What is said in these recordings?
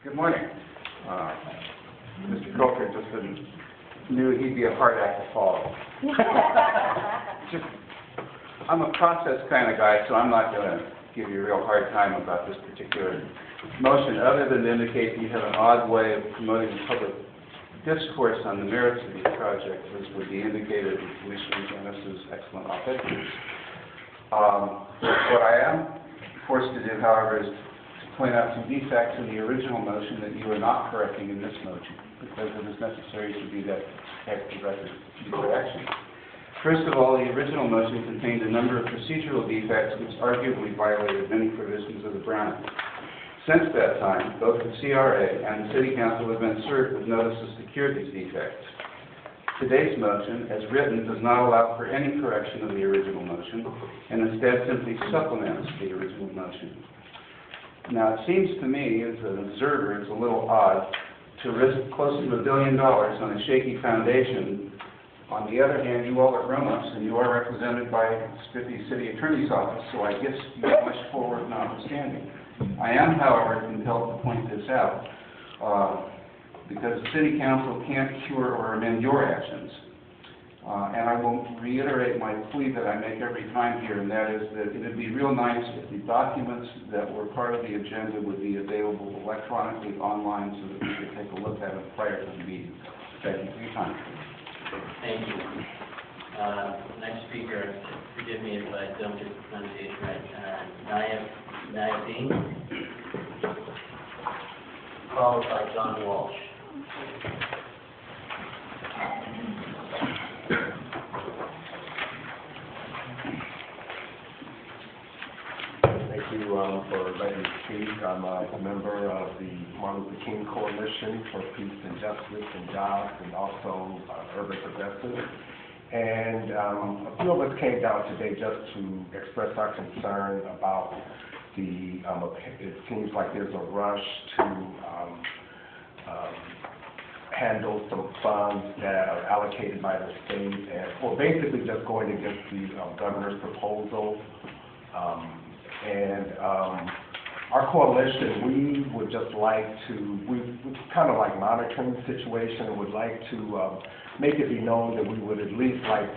Good morning. Mr. Coker just knew he'd be a hard act to follow. I'm a process kind of guy, so I'm not going to give you a real hard time about this particular motion, other than to indicate you have an odd way of promoting public discourse on the merits of these projects, as would be indicated in Felicia Janice's excellent op-ed piece. What I am forced to do, however, is point out some defects in the original motion that you are not correcting in this motion, because it is necessary to do that type of correction. First of all, the original motion contained a number of procedural defects which arguably violated many provisions of the Brown Act. Since that time, both the CRA and the City Council have been served with notices to cure these defects. Today's motion, as written, does not allow for any correction of the original motion, and instead simply supplements the original motion. Now, it seems to me, as an observer, it's a little odd to risk close to $1 billion on a shaky foundation. On the other hand, you all are grown-ups, and you are represented by the Spiffy City Attorney's Office, so I guess you push forward notwithstanding. I am, however, compelled to point this out, because the City Council can't cure or amend your actions. And I will reiterate my plea that I make every time here, and that is that it would be real nice if the documents that were part of the agenda would be available electronically online so that we could take a look at it prior to the meeting. Thank you for your time. Thank you. Next speaker, forgive me if I don't get the pronunciation right, Nayabin, followed by John Walsh. Thank you for letting me speak. I'm a member of the Martin Luther King Coalition for Peace and Justice and Jobs, and also Urban Progressive. And a few of us came down today just to express our concern about the, it seems like there's a rush to handle some funds that are allocated by the state, and well, basically just going against the governor's proposal. Our coalition, we would just like to, we're kind of like monitoring the situation and would like to make it be known that we would at least like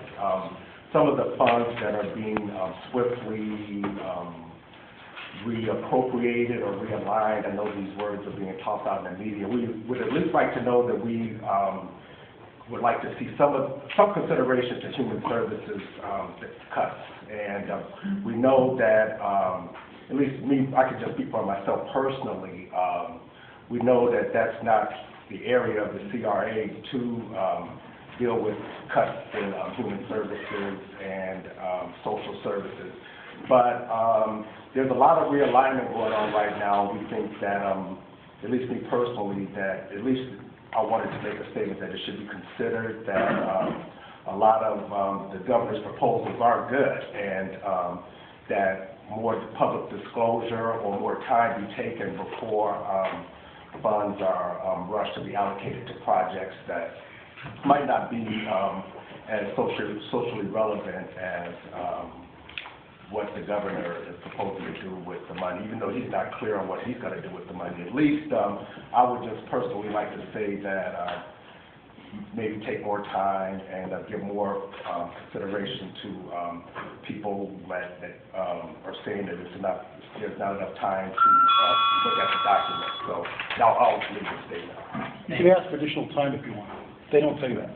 some of the funds that are being swiftly reappropriated or realigned. I know these words are being tossed out in the media. We would at least like to know that we would like to see some consideration to human services cuts. And we know that, at least me, I could just speak for myself personally, we know that that's not the area of the CRA to deal with cuts in human services and social services. But there's a lot of realignment going on right now. We think that, at least me personally, that at least I wanted to make a statement that it should be considered that a lot of the governor's proposals are good, and that more public disclosure or more time be taken before funds are rushed to be allocated to projects that might not be as socially relevant as what the governor is proposing to do with the money, even though he's not clear on what he's going to do with the money. At least I would just personally like to say that maybe take more time and give more consideration to people that are saying that there's not enough time to look at the document. So I'll leave the statement. You can ask for additional time if you want. They don't say that.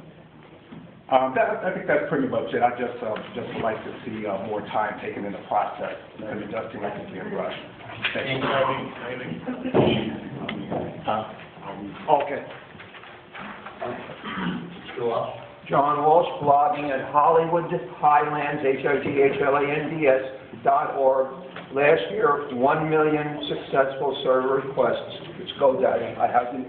I think that's pretty much it. I just would like to see more time taken in the process, because it does seem like it's being rushed. Thank you. Okay. John Walsh, blogging at Hollywood Highlands, HIGHLANDS.org. Last year, 1 million successful server requests. It's GoDaddy. I have the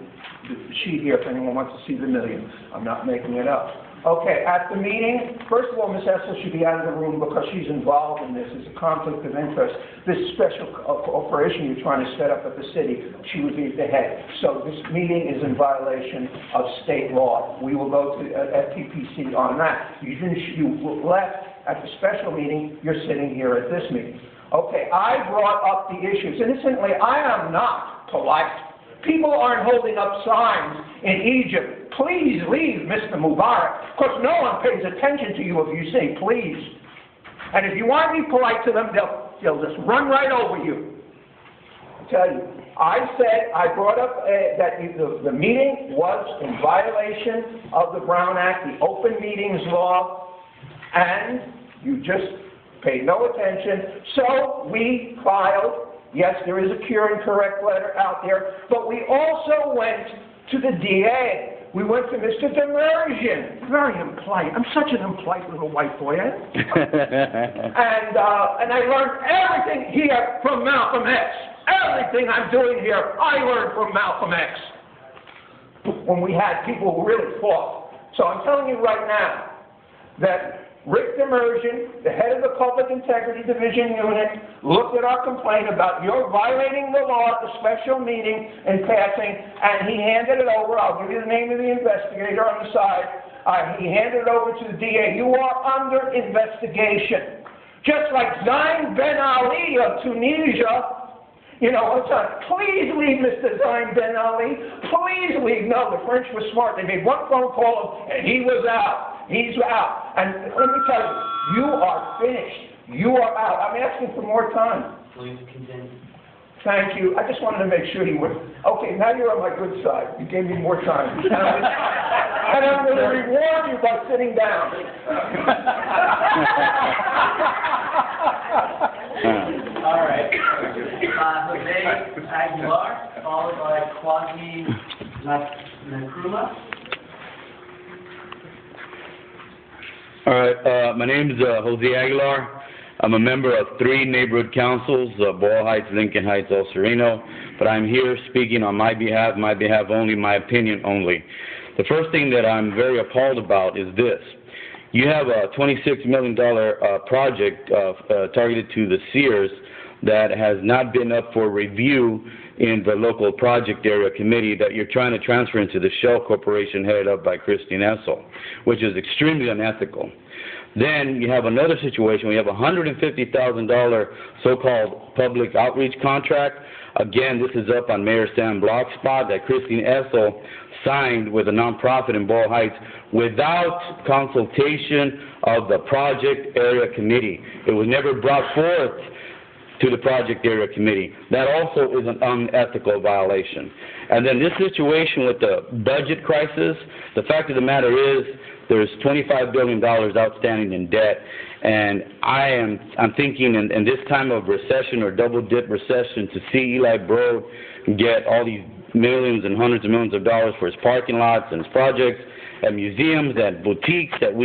sheet here if anyone wants to see the million. I'm not making it up. Okay, at the meeting, first of all, Ms. Essel should be out of the room because she's involved in this. It's a conflict of interest. This special operation you're trying to set up at the city, she would be the head. So this meeting is in violation of state law. We will go to FTPC on that. You left at the special meeting. You're sitting here at this meeting. Okay, I brought up the issues. Innocently, I am not polite. People aren't holding up signs in Egypt, please leave, Mr. Mubarak, because no one pays attention to you if you say please. And if you want to be polite to them, they'll just run right over you. I tell you, I brought up that the meeting was in violation of the Brown Act, the open meetings law, and you just paid no attention. So we filed, yes, there is a cure and correct letter out there, but we also went to the DA. We went to Mr. Demersion. Very impolite. I'm such an impolite little white boy, eh? And I learned everything here from Malcolm X. Everything I'm doing here, I learned from Malcolm X. When we had people who really fought. So I'm telling you right now that Rick Demersion, the head of the Public Integrity Division Unit, looked at our complaint about your violating the law at the special meeting and passing, and he handed it over. I'll give you the name of the investigator on the side. He handed it over to the DA. You are under investigation. Just like Zain Ben Ali of Tunisia. You know, please leave, Mr. Zain Ben Ali. Please leave. No, the French were smart. They made one phone call, and he was out. He's out. And let me tell you, you are finished. You are out. I'm asking for more time. Please continue. Thank you. I just wanted to make sure you were... Okay, now you're on my good side. You gave me more time. And I'm going to reward you by sitting down. All right. Jose Aguilar, followed by Kwasi Nkrumah. All right, my name is Jose Aguilar. I'm a member of 3 neighborhood councils, Boyle Heights, Lincoln Heights, El Sereno, but I'm here speaking on my behalf only, my opinion only. The first thing that I'm very appalled about is this. You have a $26 million project targeted to the Sears that has not been up for review in the local project area committee that you're trying to transfer into the Shell Corporation headed up by Christine Essel, which is extremely unethical. Then you have another situation where you have a $150,000 so-called public outreach contract. Again, this is up on Mayor Sam Block's spot that Christine Essel signed with a nonprofit in Boyle Heights without consultation of the project area committee. It was never brought forth to the project area committee. That also is an unethical violation. And then this situation with the budget crisis, the fact of the matter is there's $25 billion outstanding in debt, and I'm thinking in this time of recession or double-dip recession to see Eli Broad get all these millions and hundreds of millions of dollars for his parking lots and his projects and museums and boutiques that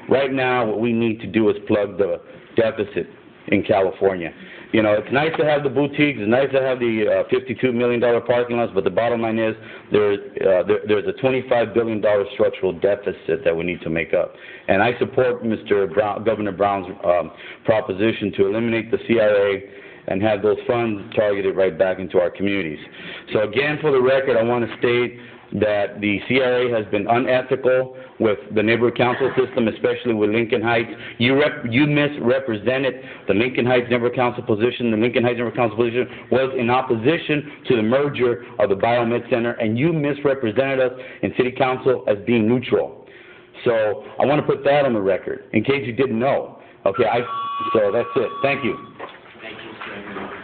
right now what we need to do is plug the deficit in California. You know, it's nice to have the boutiques, it's nice to have the $52 million parking lots, but the bottom line is there's a $25 billion structural deficit that we need to make up. And I support Governor Brown's proposition to eliminate the CIA and have those funds targeted right back into our communities. So again, for the record, I want to state that the CIA has been unethical with the neighborhood council system, especially with Lincoln Heights. You misrepresented the Lincoln Heights neighborhood council position. The Lincoln Heights neighborhood council position was in opposition to the merger of the Biomed Center, and you misrepresented us in city council as being neutral. So I want to put that on the record, in case you didn't know. Okay, so that's it. Thank you. Thank you, Mr.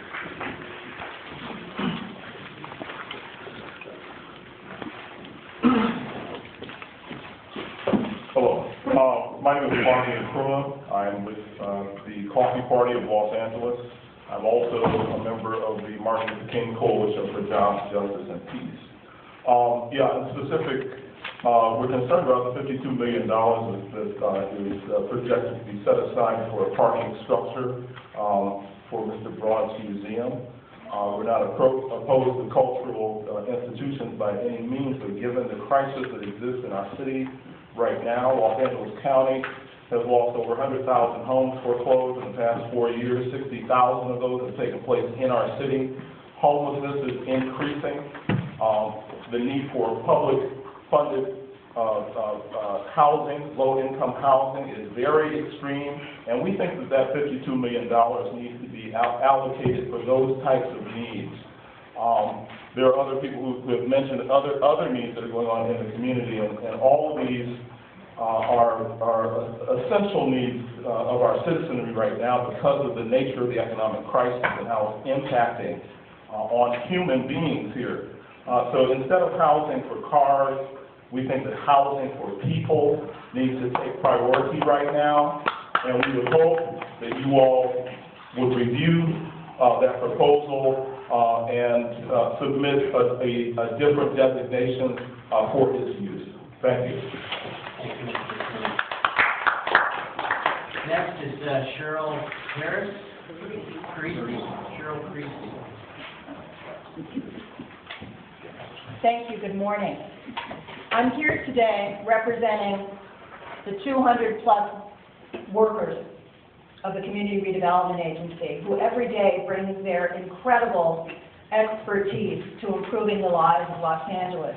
Hello. My name is Kwasi Nkrumah. I'm with the Coffee Party of Los Angeles. I'm also a member of the Martin Luther King Coalition for Jobs, Justice, and Peace. In specific, we're concerned about the $52 million that is projected to be set aside for a parking structure for Mr. Broad's museum. We're not opposed to cultural institutions by any means, but given the crisis that exists in our city right now, Los Angeles County has lost over 100,000 homes foreclosed in the past 4 years. 60,000 of those have taken place in our city. Homelessness is increasing. The need for public-funded housing, low-income housing, is very extreme, and we think that $52 million needs to be allocated for those types of needs. There are other people who have mentioned other needs that are going on in the community, and all of these are essential needs of our citizenry right now because of the nature of the economic crisis and how it's impacting on human beings here. So instead of housing for cars, we think that housing for people needs to take priority right now, and we would hope that you all would review that proposal and submit a different designation for its use. Thank you. Thank you, Mr. Smith. Next is Cheryl Harris. Cheryl Creasy. Thank you. Good morning. I'm here today representing the 200+ workers of the Community Redevelopment Agency, who every day brings their incredible expertise to improving the lives of Los Angeles.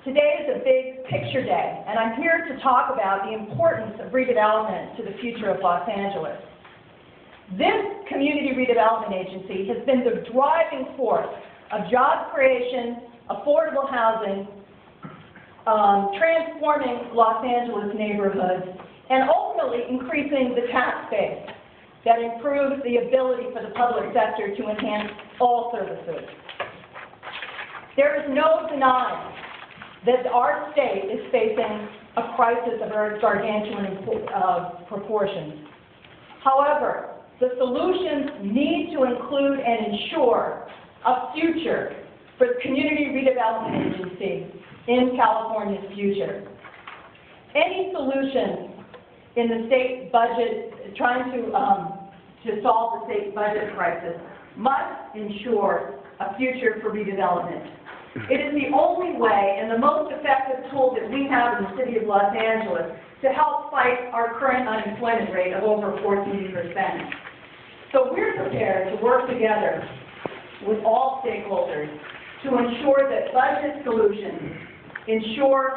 Today is a big picture day, and I'm here to talk about the importance of redevelopment to the future of Los Angeles. This Community Redevelopment Agency has been the driving force of job creation, affordable housing, transforming Los Angeles neighborhoods, and ultimately increasing the tax base that improves the ability for the public sector to enhance all services. There is no denying that our state is facing a crisis of gargantuan proportions. However, the solutions need to include and ensure a future for the Community Redevelopment Agency in California's future. Any solution in the state budget, trying to solve the state budget crisis, must ensure a future for redevelopment. It is the only way and the most effective tool that we have in the city of Los Angeles to help fight our current unemployment rate of over 14%. So we're prepared to work together with all stakeholders to ensure that budget solutions ensure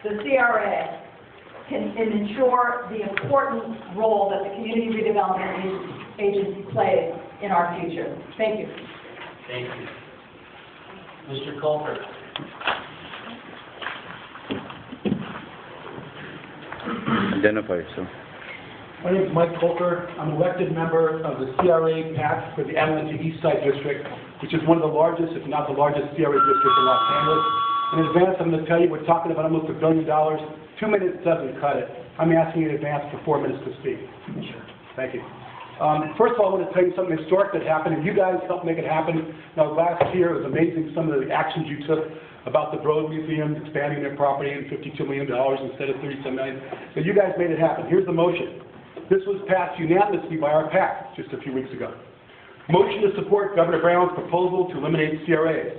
the CRA can ensure the important role that the Community Redevelopment Agency plays in our future. Thank you. Thank you. Mr. Colfer. Identify yourself. My name is Mike Colfer. I'm an elected member of the CRA PAC for the Atlanta East Side District, which is one of the largest, if not the largest, CRA district in Los Angeles. In advance, I'm going to tell you we're talking about almost $1 billion. 2 minutes doesn't cut it. I'm asking you in advance for 4 minutes to speak. Sure. Thank you. First of all, I want to tell you something historic that happened, and you guys helped make it happen. Now, last year, it was amazing some of the actions you took about the Broad Museum expanding their property in $52 million instead of $37 million. So you guys made it happen. Here's the motion. This was passed unanimously by our PAC just a few weeks ago. Motion to support Governor Brown's proposal to eliminate CRAs.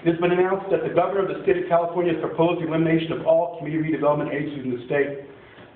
It has been announced that the governor of the state of California has proposed the elimination of all community redevelopment agencies in the state.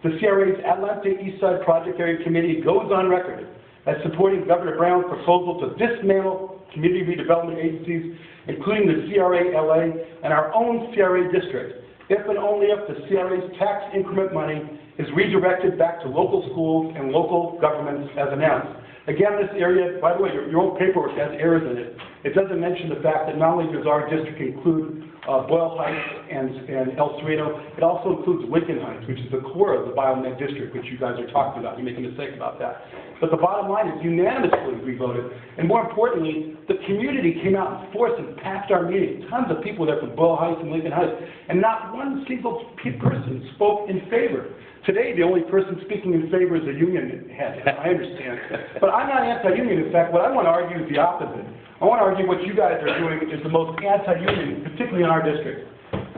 The CRA's Atlanta East Side Project Area Committee goes on record as supporting Governor Brown's proposal to dismantle community redevelopment agencies, including the CRA LA and our own CRA district, if and only if the CRA's tax increment money is redirected back to local schools and local governments as announced. Again, this area, by the way, your own paperwork has errors in it. It doesn't mention the fact that not only does our district include Boyle Heights and El Cerrito, it also includes Lincoln Heights, which is the core of the Biomed district, which you guys are talking about. You make a mistake about that. But the bottom line is unanimously we voted, and more importantly, the community came out in force and passed our meeting. Tons of people there from Boyle Heights and Lincoln Heights, and not one single person spoke in favor. Today, the only person speaking in favor is a union head. I understand. But I'm not anti-union. In fact, what I want to argue is the opposite. I want to argue what you guys are doing is the most anti-union, particularly in our district.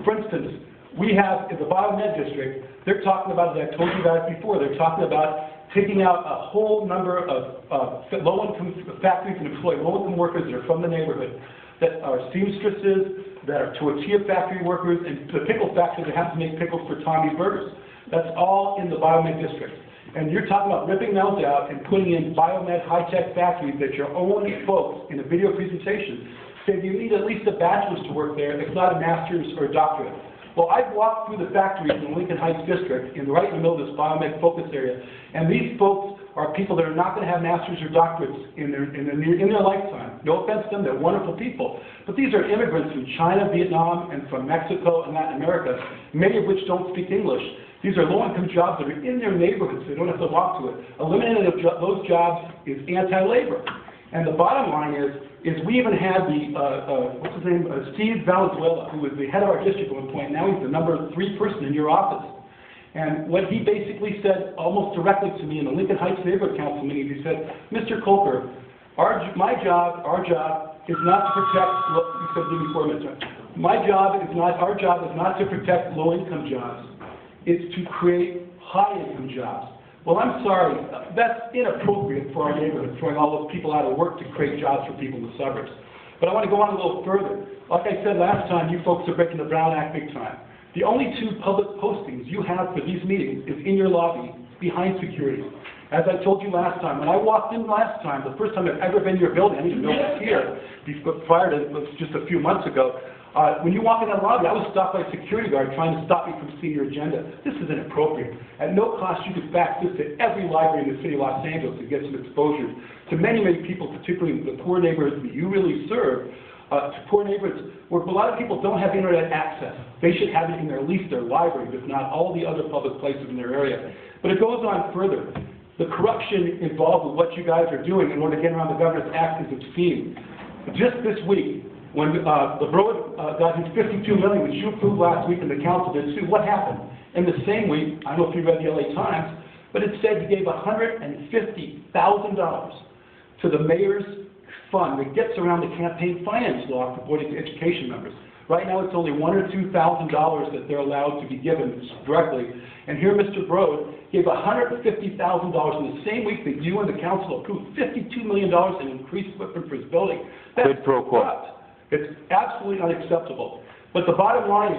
For instance, we have, in the Biomed district, they're talking about, as I told you guys before, they're talking about taking out a whole number of low-income factories and employ low-income workers that are from the neighborhood, that are seamstresses, that are tortilla factory workers, and the pickle factory that have to make pickles for Tommy's Burgers. That's all in the Biomed district. And you're talking about ripping those out and putting in Biomed high-tech factories that your own folks in a video presentation said you need at least a bachelor's to work there, if not a master's or a doctorate. Well, I've walked through the factories in the Lincoln Heights district, right in the middle of this Biomed focus area, and these folks are people that are not going to have masters or doctorates in their lifetime. No offense to them, they're wonderful people. But these are immigrants from China, Vietnam, and from Mexico and Latin America, many of which don't speak English. These are low-income jobs that are in their neighborhoods. They don't have to walk to it. Eliminating those jobs is anti-labor. And the bottom line is we even had what's his name, Steve Valenzuela, who was the head of our district at one point. Now he's the number 3 person in your office. And what he basically said almost directly to me in the Lincoln Heights Neighborhood Council meeting, he said, Mr. Colker, our job is not to protect, he said, give me 4 minutes. Our job is not to protect low-income jobs. It's to create high-income jobs. Well, I'm sorry, that's inappropriate for our neighborhood, throwing all those people out of work to create jobs for people in the suburbs. But I want to go on a little further. Like I said last time, you folks are breaking the Brown Act big time. The only 2 public postings you have for these meetings is in your lobby, behind security. As I told you last time, when I walked in last time, the first time I've ever been to your building, I didn't even know it was here, prior to just a few months ago, when you walk in that lobby, I was stopped by a security guard trying to stop me from seeing your agenda. This is inappropriate. At no cost, you could fax this to every library in the city of Los Angeles to get some exposure to many, many people, particularly the poor neighborhoods that you really serve, to poor neighborhoods where a lot of people don't have internet access. They should have it in at least their library, if not all the other public places in their area. But it goes on further. The corruption involved with what you guys are doing in order to get around the Governor's Act is obscene. Just this week, when the borough got his $52 million, which you approved last week and the council did too, what happened? In the same week, I don't know if you read the LA Times, but it said he gave $150,000 to the mayor's fund that gets around the campaign finance law for Board of Education members. Right now, it's only $1,000 or $2,000 that they're allowed to be given directly. And here, Mr. Brode gave $150,000 in the same week that you and the council approved $52 million in increased footprint for his building. That's Quid pro quo. corrupt. It's absolutely unacceptable. But the bottom line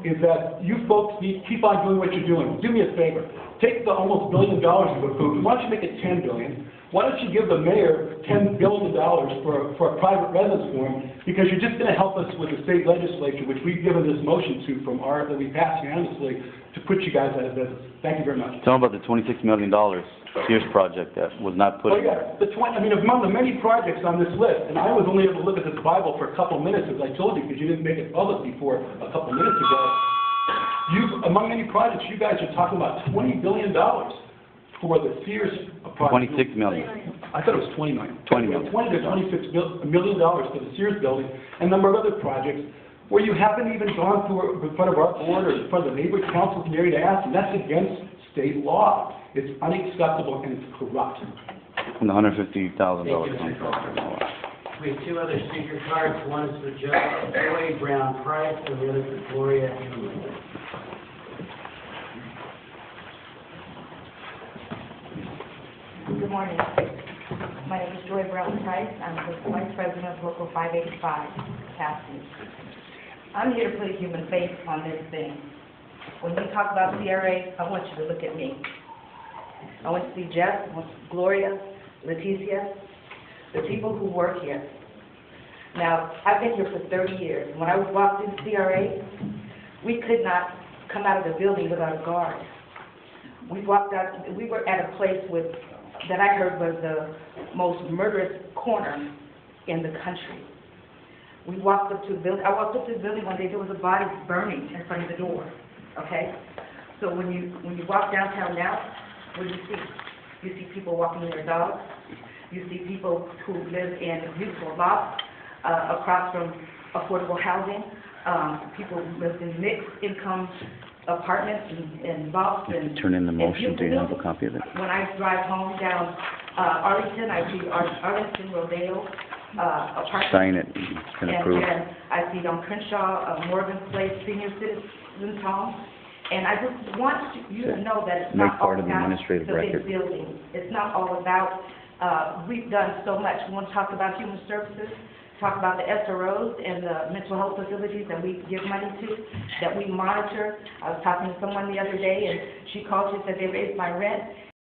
is that you folks need to keep on doing what you're doing. Do me a favor. Take the almost $1 billion you've approved. Why don't you make it $10 billion? Why don't you give the mayor $10 billion for a private residence for him? Because you're just going to help us with the state legislature, which we've given this motion to that we passed unanimously to put you guys out of business. Thank you very much. Tell them about the $26 million Sears project that was not put in. Yeah, among the many projects on this list, and I was only able to look at this Bible for a couple of minutes, as I told you, because you didn't make it public before a couple of minutes ago. Among many projects, you guys are talking about $20 billion for the Sears project. $26 million. I thought it was $20 million. $20 million. $20 to $26 million for the Sears building, and a number of other projects where you haven't even gone through in front of our board or in front of the neighborhood councils in the area to ask, and that's against state law. It's unacceptable and it's corrupt. From the $150,000 contract. We have 2 other speaker cards. One is for Joy Brown Price, and the other for Gloria Hewlett. Good morning. My name is Joy Brown Price. I'm the Vice President of Local 585, Hasty. I'm here to put a human face on this thing. When you talk about CRA, I want you to look at me. I want to see Jeff, I want to see Gloria, Leticia, the people who work here. Now, I've been here for 30 years. When I walked into CRA, we could not come out of the building without a guard. We walked out, we were at a place that I heard was the most murderous corner in the country. We walked up to the building, I walked up to the building one day, there was a body burning in front of the door, okay? So when you walk downtown now, what do you see? You see people walking their dogs. You see people who live in beautiful lots across from affordable housing. People who live in mixed income apartments and lots. Turn in the motion. Do you have a copy of it? When I drive home down Arlington, I see Arlington Rodeo apartments. Sign it. It's been approved. And I see on Crenshaw, Morgan Place Senior Citizens Home. And I just want you to know that it's not all about the big buildings. It's not all about, we've done so much. We want to talk about human services, talk about the SROs and the mental health facilities that we give money to, that we monitor. I was talking to someone the other day, and she called, she said they raised my rent,